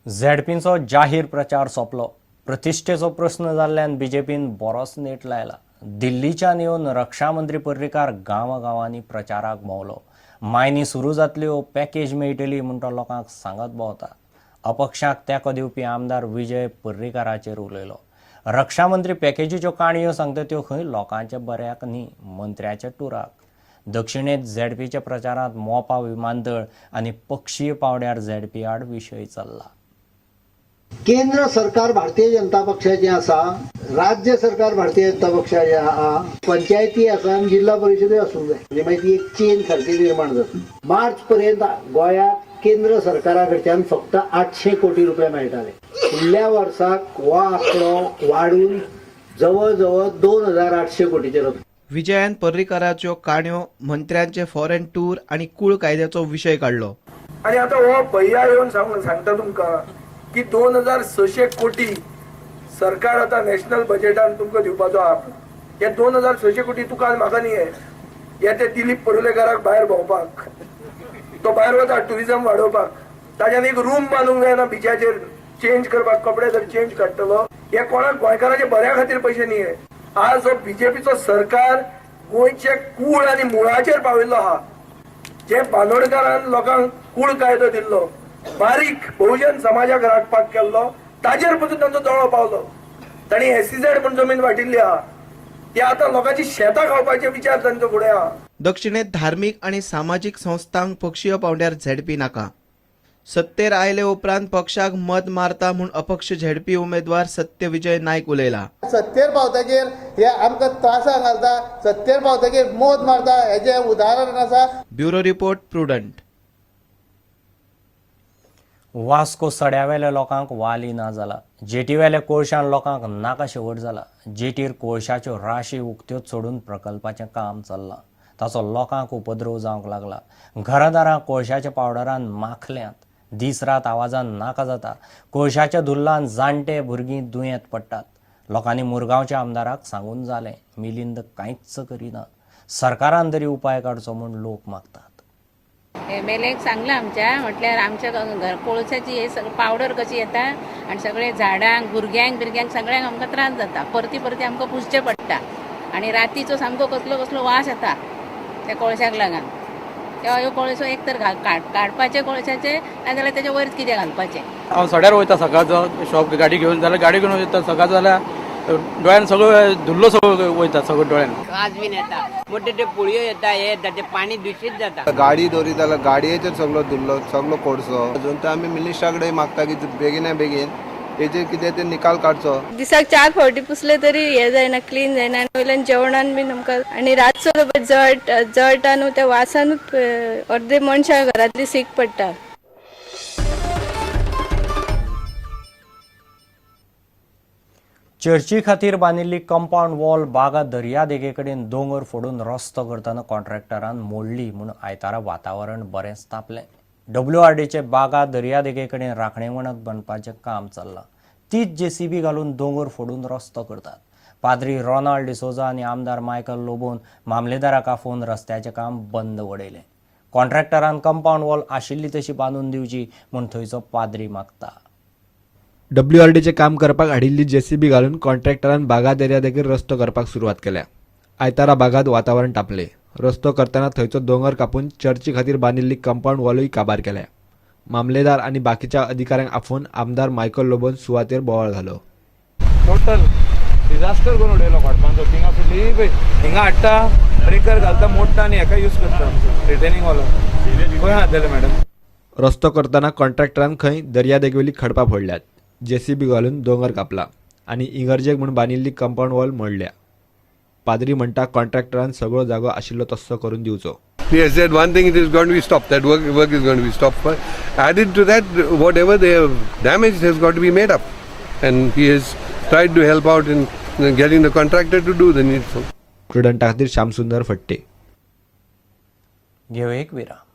झेडपीचो जाहीर प्रचार सोंपलो. प्रतिश्ठेचो प्रश्न जाल्ल्यान बीजेपीन बरोच नेट लायला. दिल्लीच्यान येवन रक्षा मंत्री पर्रीकार गांवांनी प्रचाराक भोंवलो. मायनी सुरू जातल्यो, पॅकेज मेळटली म्हूण तो लोकांक सांगत भोंवता. अपक्षाक तेंको दिवपी आमदार विजय पर्रीकाराचेर उलयलो. रक्षा मंत्री पॅकेजीच्यो काणयो सांगता त्यो खंय लोकांच्या बऱ्याक न्ही, मंत्र्याच्या टुराक. दक्षिणेत झेडपीच्या प्रचारांत मोपा विमानतळ आनी पक्षीय पावड्यार झेडपी आड विशय चल्ला. केंद्र सरकार भारतीय जनता पक्षाचे आसा, राज्य सरकार भारतीय जनता पक्षाचे आहा, पंचायती आसा आनी जिल्हा परिषदे आसूंक जाय. म्हणजे मागीर ती एक चेन सारखी निर्माण जाता. मार्च पर्यंत गोंयाक केंद्र सरकारा कडच्यान फक्त 800 कोटी रुपये मेळटाले. फुडल्या वर्साक हो आंकडो वाडून जवळ जवळ 2800 कोटीचेर वता. विजयान पर्रीकाराच्यो काणयो, मंत्र्यांचे फॉरेन टूर आणि कूळ कायद्याचो विशय काढलो. आणि आता हो भैया येऊन सांगता तुमका की 2600 कोटी सरकार आता नॅशनल बजेटान तुमका दिवपाचो आहा. हे 2600 कोटी तुका आनी म्हाका न्ही. हे ते दिलीप परुलेकाराक भायर भोंवपाक, तो भायर वता टुरिझम वाडोवपाक. ताच्यान एक रूम बांदूंक जाय ना बिचाचेर, चेंज करपाक, कपडे जर चेंज काडटलो. हे कोणाक गोंयकारांच्या बऱ्या खातीर पयशे न्ही. आज हो बीजेपीचो सरकार गोंयचे कूळ आनी मुळाचेर पाविल्लो आहा. जे बांदोडकारान लोकांक कूळ कायदो दिल्लो, बारीक बहुजन समाजाक राखपाक केल्लो, ताजेर पसून तांचो दोळो पावलो. तांणी SEZ म्हण जमीन वाटिल्ली आहा. ते आता लोकांची शेतां खावपाचे विचार तांचे फुडें आहा. दक्षिणेत धार्मिक आणि सामाजिक संस्थांक पक्षीय पावड्यार झेडपी नाका. सत्तेर आयले उपरांत पक्षाक मत मारता म्हूण अपक्ष झेडपी उमेदवार सत्य विजय नायक उलयला. सत्तेर पावतकीर हे आमकां त्रासाक घालता, सत्तेर पावतकीर मोद मारता, हेजे उदाहरण आसा. Bureau report Prudent. वास्को सड्यावेल्या लोकांक वाली ना जाला. जेटीवेल्या कोळशान लोकांक नाका शेवट जाला. जेटीर कोळशाच्यो राशी उक्त्यो सोडून प्रकल्पाचें काम चल्लां. ताचो लोकांक उपद्रव जावंक लागला. घरादारां कोळशाच्या पावडरान माखल्यांत. दीस रात आवाजान नाका जाता. कोळशाच्या धुल्लान जाणटे भुरगीं दुयेंत पडटात. लोकांनी मुरगांवच्या आमदाराक सांगून जालें, मिलिंद कांयच करिना. सरकारान तरी उपाय काडचो म्हूण लोक मागतात. MLAक सांगला आमच्या, म्हटल्यार आमच्या घर कोळशाची हे सगळं पावडर कशी येता आणि सगळे झाडांक, भुरग्यांक सगळ्यांक आमकां त्रास जाता. परती आमकां पुसचें पडटा आणि रातीचो सामको कसलो वास येता त्या कोळशाक लागून. तेव्हा ह्यो कोळसो एक तर काडपाचे कोळशाचे, नाजाल्यार तेच्या वयर कितें घालपाचें. हांव सड्यार वयता सकाळचो शॉप गाडी घेवन, जाल्यार गाडी घेवन वयता सकाळचो, जाल्यार डोळ्यान सगळो धुल्लो सगळो वयता सगळो डोळ्यान. वाज बीन येता, मोठे ते पुळयो येता, हे येता, ते पाणी दूषित जाता. गाडी दवरी जाल्यार गाडयेचेर सगळो धुल्लो, सगळो कोळसो. अजून तर आमी मिनिस्टराकडे मागता की बेगीन हेजेर कितें ते निकाल काडचो. दिसाक 4 फावटी पुसले तरी हे जायना, क्लीन जायना. आनी वयल्यान जेवणान बीन आमकां आनी रातचो जळटा न्हू, त्या वासानूच अर्दे मनशां घरांतली सीक पडटा. चर्ची खातीर बांदिल्ली कंपाऊंड वॉल बागा दर्या देगे कडेन दोंगर फोडून रस्तो करतना कॉन्ट्रॅक्टरान मोडली म्हूण आयतारा वातावरण बरेंच तापलें. WRDचे बागा दर्या देगे कडेन राखणेवणात बांदपाचें काम चल्लां. तीच JCB घालून दोंगर फोडून रस्तो करतात. पाद्री रोनाल्ड डिसोजा आनी आमदार मायकल लोबोन मामलेदाराक आफोवन रस्त्याचें काम बंद उडयलें. कॉन्ट्रॅक्टरान कंपाऊंड वॉल आशिल्ली तशी बांदून दिवची म्हूण थंयचो पाद्री मागता. WRDचे काम करपाक हाडिल्ली JCB घालून कॉन्ट्रॅक्टरान बागा दर्या देगेर रस्तो करपाक सुरवात केल्या. आयतारा बागात वातावरण तापलें. रस्तो करतना थंयचो दोंगर कापून चर्ची खातीर बांदिल्ली कंपाऊंड वॉलूय काबार केल्या. मामलेदार आनी बाकीच्या अधिकाऱ्यांक आफोवन आमदार मायकल लोबोन सुवातेर बोवाळ घालो. टोटल डिझास्टर करून उडयलो खोडपांचो. हिंगा हाडटा, ब्रेकर घालता, मोडटा आनी हेका यूज करता रिटेनिंग वालो. खंय हाडटले मॅडम? रस्तो करतना कॉन्ट्रॅक्टरान खंय दर्या देगेवेली खडपां फोडल्यात. JCB घालून दोंगर कापला आनी इगर्जेक म्हूण बांदिल्ली कंपाऊंड वॉल मोडल्या. पाद्री म्हणटा कॉन्ट्रॅक्टरान सगळो जागो आशिल्लो तस्सो करून दिवचो. He has said one thing, it is going to be stopped. That work is going to be stopped. Added to that, whatever they have damaged has got to be made up. And he has tried to help out in getting the contractor to do the needful. प्रुडंटा खातीर श्यामसुंदर फट्टे. घेऊ एक विराम.